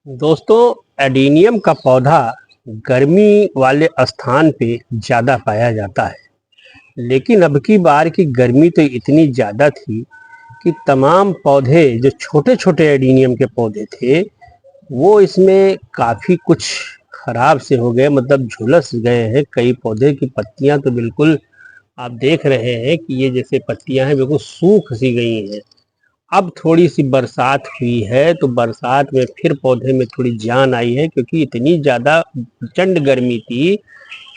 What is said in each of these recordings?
दोस्तों, एडीनियम का पौधा गर्मी वाले स्थान पे ज़्यादा पाया जाता है। लेकिन अब की बार की गर्मी तो इतनी ज़्यादा थी कि तमाम पौधे जो छोटे छोटे एडीनियम के पौधे थे वो इसमें काफ़ी कुछ खराब से हो गए, मतलब झुलस गए हैं। कई पौधे की पत्तियां तो बिल्कुल आप देख रहे हैं कि ये जैसे पत्तियां हैं बिल्कुल सूख सी गई हैं। अब थोड़ी सी बरसात हुई है तो बरसात में फिर पौधे में थोड़ी जान आई है, क्योंकि इतनी ज़्यादा प्रचंड गर्मी थी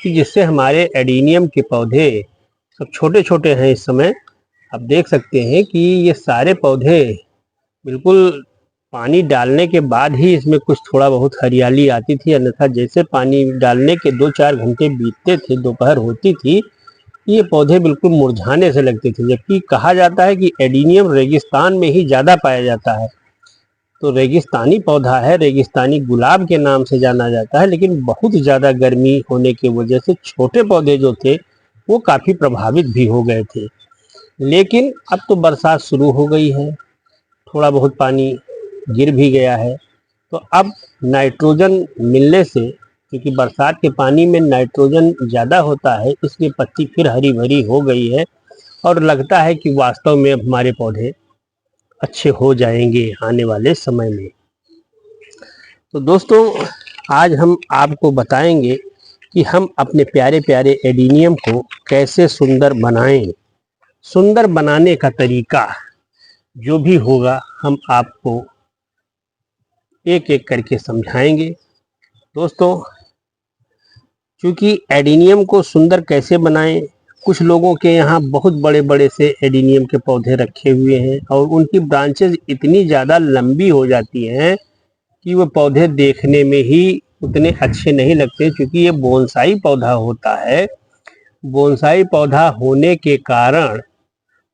कि जिससे हमारे एडीनियम के पौधे सब छोटे छोटे हैं इस समय। आप देख सकते हैं कि ये सारे पौधे बिल्कुल पानी डालने के बाद ही इसमें कुछ थोड़ा बहुत हरियाली आती थी, अन्यथा जैसे पानी डालने के 2-4 घंटे बीतते थे, दोपहर होती थी, ये पौधे बिल्कुल मुरझाने से लगते थे। जबकि कहा जाता है कि एडीनियम रेगिस्तान में ही ज़्यादा पाया जाता है, तो रेगिस्तानी पौधा है, रेगिस्तानी गुलाब के नाम से जाना जाता है। लेकिन बहुत ज़्यादा गर्मी होने की वजह से छोटे पौधे जो थे वो काफ़ी प्रभावित भी हो गए थे। लेकिन अब तो बरसात शुरू हो गई है, थोड़ा बहुत पानी गिर भी गया है, तो अब नाइट्रोजन मिलने से, क्योंकि बरसात के पानी में नाइट्रोजन ज़्यादा होता है, इसलिए पत्ती फिर हरी भरी हो गई है और लगता है कि वास्तव में अब हमारे पौधे अच्छे हो जाएंगे आने वाले समय में। तो दोस्तों, आज हम आपको बताएंगे कि हम अपने प्यारे प्यारे एडीनियम को कैसे सुंदर बनाएं। सुंदर बनाने का तरीका जो भी होगा हम आपको एक एक करके समझाएंगे। दोस्तों, क्योंकि एडीनियम को सुंदर कैसे बनाएं, कुछ लोगों के यहाँ बहुत बड़े बड़े से एडीनियम के पौधे रखे हुए हैं और उनकी ब्रांचेज इतनी ज़्यादा लंबी हो जाती हैं कि वो पौधे देखने में ही उतने अच्छे नहीं लगते। क्योंकि ये बोनसाई पौधा होता है। बोनसाई पौधा होने के कारण,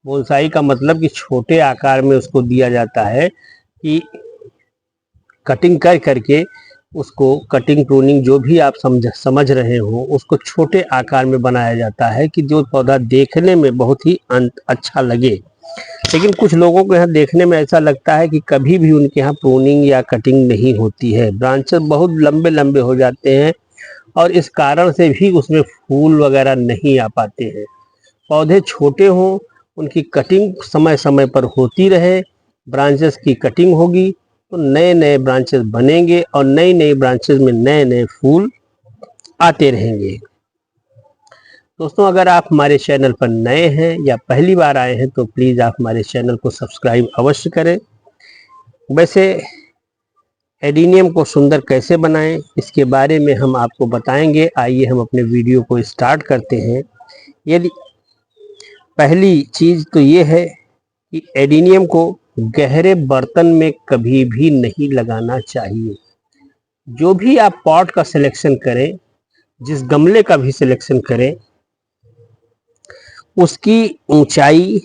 बोनसाई का मतलब कि छोटे आकार में उसको दिया जाता है कि कटिंग कर करके उसको, कटिंग प्रूनिंग जो भी आप समझ रहे हो, उसको छोटे आकार में बनाया जाता है कि जो पौधा देखने में बहुत ही अच्छा लगे। लेकिन कुछ लोगों को यहाँ देखने में ऐसा लगता है कि कभी भी उनके यहाँ प्रूनिंग या कटिंग नहीं होती है, ब्रांचेस बहुत लंबे लंबे हो जाते हैं और इस कारण से भी उसमें फूल वगैरह नहीं आ पाते हैं। पौधे छोटे हों, उनकी कटिंग समय समय पर होती रहे, ब्रांचेस की कटिंग होगी तो नए नए ब्रांचेस बनेंगे और नई नई ब्रांचेस में नए नए फूल आते रहेंगे। दोस्तों, अगर आप हमारे चैनल पर नए हैं या पहली बार आए हैं तो प्लीज़ आप हमारे चैनल को सब्सक्राइब अवश्य करें। वैसे एडीनियम को सुंदर कैसे बनाएं, इसके बारे में हम आपको बताएंगे। आइए हम अपने वीडियो को स्टार्ट करते हैं। यदि पहली चीज़ तो ये है कि एडीनियम को गहरे बर्तन में कभी भी नहीं लगाना चाहिए। जो भी आप पॉट का सिलेक्शन करें, जिस गमले का भी सिलेक्शन करें, उसकी ऊंचाई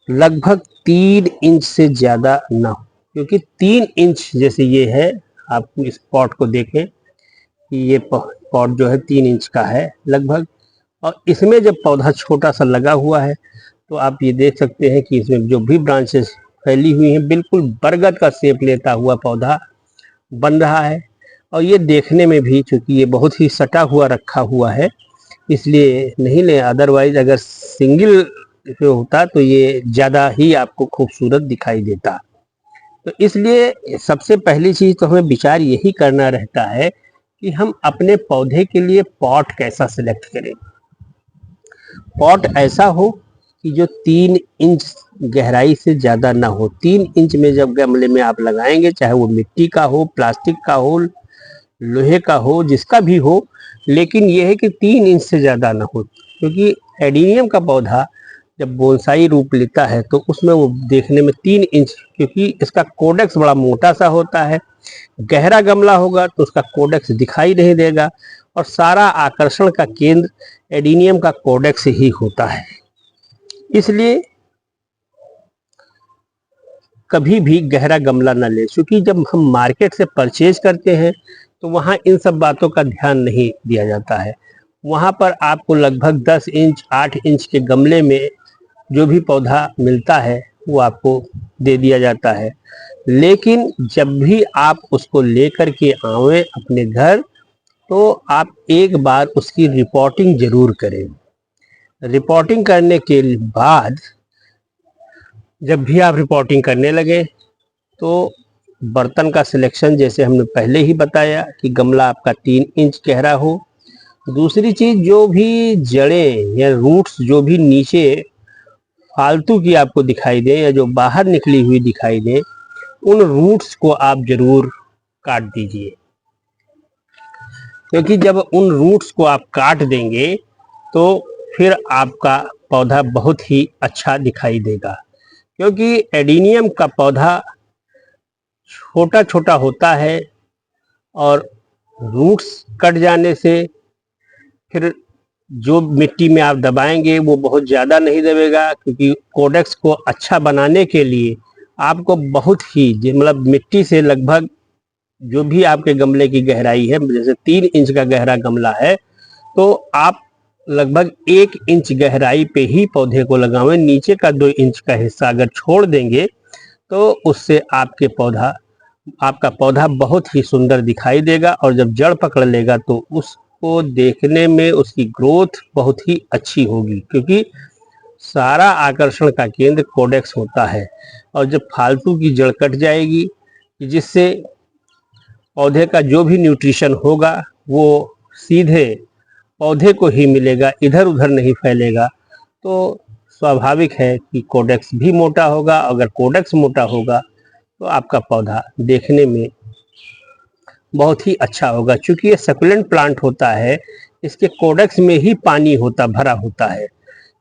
लगभग 3 इंच से ज़्यादा ना हो। क्योंकि 3 इंच जैसे ये है, आप इस पॉट को देखें कि ये पॉट जो है 3 इंच का है लगभग, और इसमें जब पौधा छोटा सा लगा हुआ है तो आप ये देख सकते हैं कि इसमें जो भी ब्रांचेस फैली हुई हैं बिल्कुल बरगद का शेप लेता हुआ पौधा बन रहा है। और ये देखने में भी, चूँकि ये बहुत ही सटा हुआ रखा हुआ है, इसलिए नहीं ले, अदरवाइज अगर सिंगल जो होता तो ये ज़्यादा ही आपको खूबसूरत दिखाई देता। तो इसलिए सबसे पहली चीज़ तो हमें विचार यही करना रहता है कि हम अपने पौधे के लिए पॉट कैसा सिलेक्ट करें। पॉट ऐसा हो कि जो 3 इंच गहराई से ज़्यादा ना हो। 3 इंच में जब गमले में आप लगाएंगे, चाहे वो मिट्टी का हो, प्लास्टिक का हो, लोहे का हो, जिसका भी हो, लेकिन यह है कि 3 इंच से ज़्यादा ना हो। क्योंकि एडीनियम का पौधा जब बोनसाई रूप लेता है तो उसमें वो देखने में 3 इंच, क्योंकि इसका कोडेक्स बड़ा मोटा सा होता है, गहरा गमला होगा तो उसका कोडेक्स दिखाई नहीं देगा और सारा आकर्षण का केंद्र एडीनियम का कोडेक्स ही होता है। इसलिए कभी भी गहरा गमला न लें। क्योंकि जब हम मार्केट से परचेज करते हैं तो वहाँ इन सब बातों का ध्यान नहीं दिया जाता है। वहाँ पर आपको लगभग 10 इंच 8 इंच के गमले में जो भी पौधा मिलता है वो आपको दे दिया जाता है। लेकिन जब भी आप उसको लेकर के आवें अपने घर, तो आप एक बार उसकी रिपोर्टिंग जरूर करें। रिपोर्टिंग करने के बाद जब भी आप रिपोर्टिंग करने लगे तो बर्तन का सिलेक्शन, जैसे हमने पहले ही बताया कि गमला आपका 3 इंच गहरा हो। दूसरी चीज, जो भी जड़ें या रूट्स जो भी नीचे फालतू की आपको दिखाई दे या जो बाहर निकली हुई दिखाई दे, उन रूट्स को आप जरूर काट दीजिए, क्योंकि जब उन रूट्स को आप काट देंगे तो फिर आपका पौधा बहुत ही अच्छा दिखाई देगा। क्योंकि एडीनियम का पौधा छोटा छोटा होता है और रूट्स कट जाने से फिर जो मिट्टी में आप दबाएंगे वो बहुत ज़्यादा नहीं दबेगा, क्योंकि कोडेक्स को अच्छा बनाने के लिए आपको बहुत ही मतलब मिट्टी से लगभग जो भी आपके गमले की गहराई है, जैसे 3 इंच का गहरा गमला है तो आप लगभग 1 इंच गहराई पे ही पौधे को लगावें। नीचे का 2 इंच का हिस्सा अगर छोड़ देंगे तो उससे आपका पौधा बहुत ही सुंदर दिखाई देगा, और जब जड़ पकड़ लेगा तो उसको देखने में उसकी ग्रोथ बहुत ही अच्छी होगी, क्योंकि सारा आकर्षण का केंद्र कोडेक्स होता है। और जब फालतू की जड़ कट जाएगी, जिससे पौधे का जो भी न्यूट्रिशन होगा वो सीधे पौधे को ही मिलेगा, इधर उधर नहीं फैलेगा, तो स्वाभाविक है कि कोडेक्स भी मोटा होगा। अगर कोडेक्स मोटा होगा तो आपका पौधा देखने में बहुत ही अच्छा होगा। क्योंकि ये सकुलेंट प्लांट होता है, इसके कोडेक्स में ही पानी भरा होता है,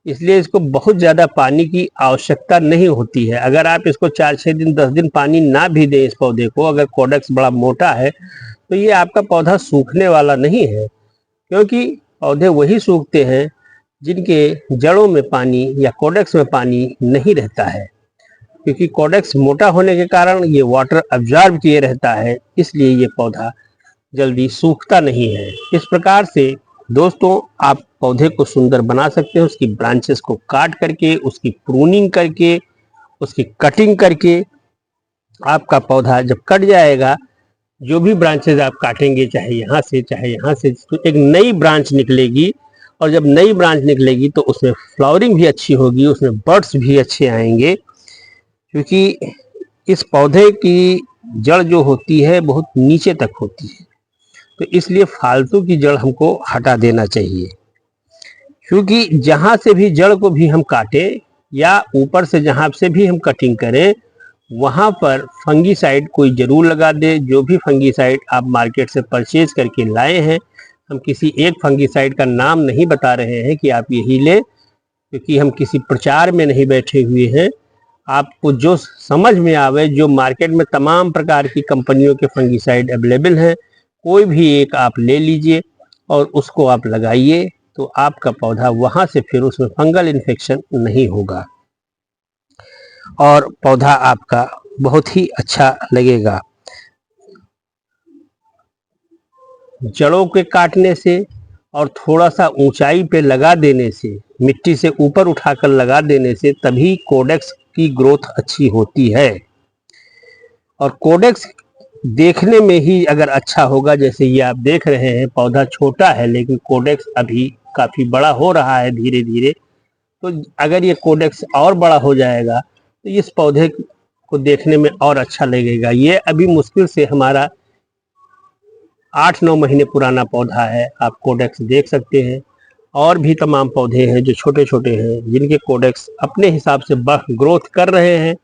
इसलिए इसको बहुत ज़्यादा पानी की आवश्यकता नहीं होती है। अगर आप इसको 4-6 दिन 10 दिन पानी ना भी दें इस पौधे को, अगर कोडेक्स बड़ा मोटा है तो ये आपका पौधा सूखने वाला नहीं है। क्योंकि पौधे वही सूखते हैं जिनके जड़ों में पानी या कोडेक्स में पानी नहीं रहता है, क्योंकि कोडेक्स मोटा होने के कारण ये वाटर अब्जॉर्ब किए रहता है, इसलिए ये पौधा जल्दी सूखता नहीं है। इस प्रकार से दोस्तों आप पौधे को सुंदर बना सकते हैं, उसकी ब्रांचेस को काट करके, उसकी प्रूनिंग करके, उसकी कटिंग करके। आपका पौधा जब कट जाएगा, जो भी ब्रांचेज आप काटेंगे, चाहे यहाँ से चाहे यहाँ से, तो एक नई ब्रांच निकलेगी, और जब नई ब्रांच निकलेगी तो उसमें फ्लावरिंग भी अच्छी होगी, उसमें बर्ड्स भी अच्छे आएंगे। क्योंकि इस पौधे की जड़ जो होती है बहुत नीचे तक होती है, तो इसलिए फालतू की जड़ हमको हटा देना चाहिए। क्योंकि जहाँ से भी जड़ को भी हम काटें या ऊपर से जहाँ से भी हम कटिंग करें, वहाँ पर फंगीसाइड कोई जरूर लगा दे। जो भी फंगीसाइड आप मार्केट से परचेज करके लाए हैं, हम किसी एक फंगीसाइड का नाम नहीं बता रहे हैं कि आप यही लें, क्योंकि हम किसी प्रचार में नहीं बैठे हुए हैं। आपको जो समझ में आवे, जो मार्केट में तमाम प्रकार की कंपनियों के फंगीसाइड अवेलेबल हैं, कोई भी एक आप ले लीजिए और उसको आप लगाइए, तो आपका पौधा वहाँ से फिर उसमें फंगल इन्फेक्शन नहीं होगा और पौधा आपका बहुत ही अच्छा लगेगा। जड़ों के काटने से और थोड़ा सा ऊंचाई पे लगा देने से, मिट्टी से ऊपर उठाकर लगा देने से तभी कोडेक्स की ग्रोथ अच्छी होती है। और कोडेक्स देखने में ही अगर अच्छा होगा, जैसे ये आप देख रहे हैं पौधा छोटा है लेकिन कोडेक्स अभी काफ़ी बड़ा हो रहा है धीरे धीरे, तो अगर ये कोडेक्स और बड़ा हो जाएगा तो इस पौधे को देखने में और अच्छा लगेगा। ये अभी मुश्किल से हमारा 8-9 महीने पुराना पौधा है, आप कोडेक्स देख सकते हैं। और भी तमाम पौधे हैं जो छोटे छोटे हैं, जिनके कोडेक्स अपने हिसाब से ग्रोथ कर रहे हैं।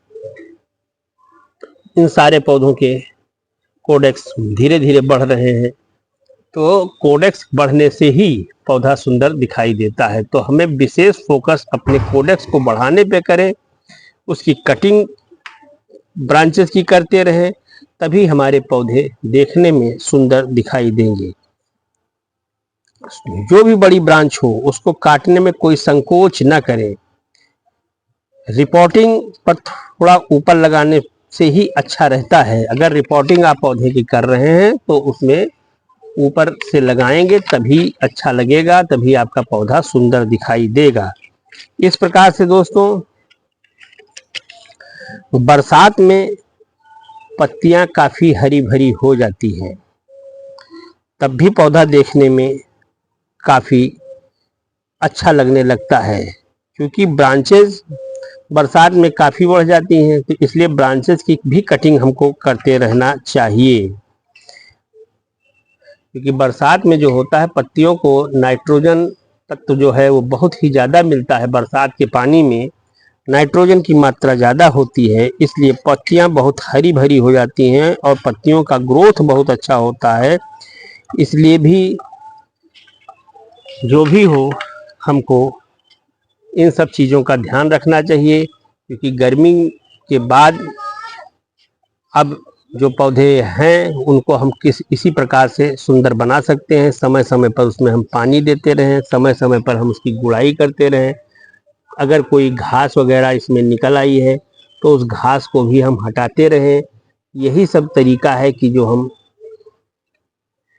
इन सारे पौधों के कोडेक्स धीरे धीरे बढ़ रहे हैं, तो कोडेक्स बढ़ने से ही पौधा सुंदर दिखाई देता है। तो हमें विशेष फोकस अपने कोडेक्स को बढ़ाने पे करें, उसकी कटिंग ब्रांचेस की करते रहें, तभी हमारे पौधे देखने में सुंदर दिखाई देंगे। जो भी बड़ी ब्रांच हो उसको काटने में कोई संकोच न करें। रिपोर्टिंग पर थोड़ा ऊपर लगाने से ही अच्छा रहता है। अगर रिपोर्टिंग आप पौधे की कर रहे हैं तो उसमें ऊपर से लगाएंगे तभी अच्छा लगेगा, तभी आपका पौधा सुंदर दिखाई देगा। इस प्रकार से दोस्तों बरसात में पत्तियां काफी हरी भरी हो जाती है, तब भी पौधा देखने में काफी अच्छा लगने लगता है। क्योंकि ब्रांचेस बरसात में काफी बढ़ जाती हैं, तो इसलिए ब्रांचेस की भी कटिंग हमको करते रहना चाहिए। क्योंकि बरसात में जो होता है, पत्तियों को नाइट्रोजन तत्व जो है वो बहुत ही ज़्यादा मिलता है। बरसात के पानी में नाइट्रोजन की मात्रा ज़्यादा होती है, इसलिए पत्तियां बहुत हरी भरी हो जाती हैं और पत्तियों का ग्रोथ बहुत अच्छा होता है। इसलिए भी जो भी हो, हमको इन सब चीज़ों का ध्यान रखना चाहिए। क्योंकि गर्मी के बाद अब जो पौधे हैं उनको हम इसी प्रकार से सुंदर बना सकते हैं। समय समय पर उसमें हम पानी देते रहें, समय समय पर हम उसकी गुड़ाई करते रहें। अगर कोई घास वगैरह इसमें निकल आई है तो उस घास को भी हम हटाते रहें। यही सब तरीका है कि जो हम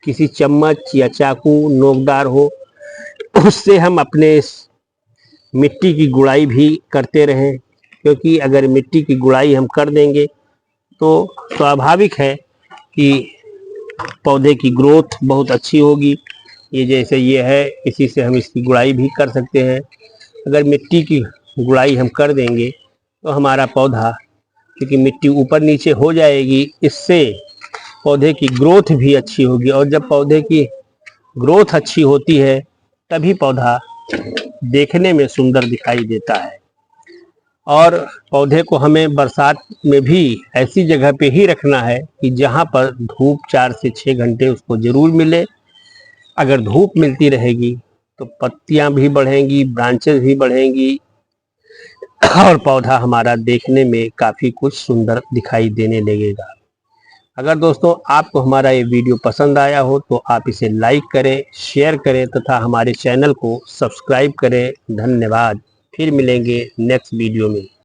किसी चम्मच या चाकू नोकदार हो उससे हम अपने मिट्टी की गुड़ाई भी करते रहें। क्योंकि अगर मिट्टी की गुड़ाई हम कर देंगे तो स्वाभाविक है कि पौधे की ग्रोथ बहुत अच्छी होगी। ये जैसे ये है, इसी से हम इसकी गुड़ाई भी कर सकते हैं। अगर मिट्टी की गुड़ाई हम कर देंगे तो हमारा पौधा, क्योंकि मिट्टी ऊपर नीचे हो जाएगी, इससे पौधे की ग्रोथ भी अच्छी होगी। और जब पौधे की ग्रोथ अच्छी होती है तभी पौधा देखने में सुंदर दिखाई देता है। और पौधे को हमें बरसात में भी ऐसी जगह पे ही रखना है कि जहाँ पर धूप 4 से 6 घंटे उसको ज़रूर मिले। अगर धूप मिलती रहेगी तो पत्तियां भी बढ़ेंगी, ब्रांचेस भी बढ़ेंगी और पौधा हमारा देखने में काफ़ी कुछ सुंदर दिखाई देने लगेगा। अगर दोस्तों आपको हमारा ये वीडियो पसंद आया हो तो आप इसे लाइक करें, शेयर करें तथा हमारे चैनल को सब्सक्राइब करें। धन्यवाद। फिर मिलेंगे नेक्स्ट वीडियो में।